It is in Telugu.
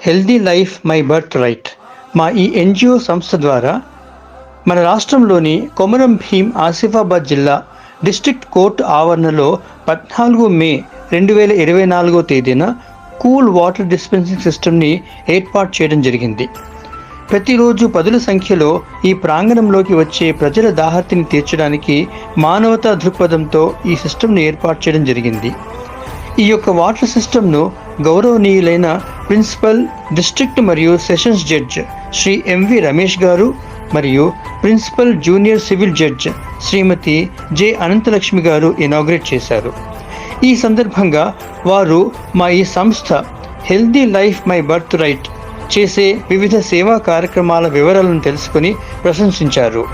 Healthy life my birth right మా ఈ ఎన్జిఓ సంస్థ ద్వారా మన రాష్ట్రంలోని కొమరం భీం ఆసిఫాబాద్ జిల్లా డిస్ట్రిక్ట్ కోర్టు ఆవరణలో 14 మే 2024 తేదీన కూల్ వాటర్ డిస్పెన్సింగ్ సిస్టమ్ని ఏర్పాటు చేయడం జరిగింది. ప్రతిరోజు పదుల సంఖ్యలో ఈ ప్రాంగణంలోకి వచ్చే ప్రజల దాహర్తిని తీర్చడానికి మానవతా దృక్పథంతో ఈ సిస్టమ్ను ఏర్పాటు చేయడం జరిగింది. ఈ యొక్క వాటర్ సిస్టమ్ను గౌరవనీయులైన ప్రిన్సిపల్ డిస్ట్రిక్ట్ మరియు sessions judge Shri M V Ramesh గారు మరియు principal junior civil judge Shrimati J Ananthalakshmi గారు ఇనాగ్రేట్ చేశారు. ఈ సందర్భంగా వారు మా ఈ సంస్థ healthy life my birthright చేసే వివిధ సేవా కార్యక్రమాల వివరాలను తెలుసుకుని ప్రశంసించారు.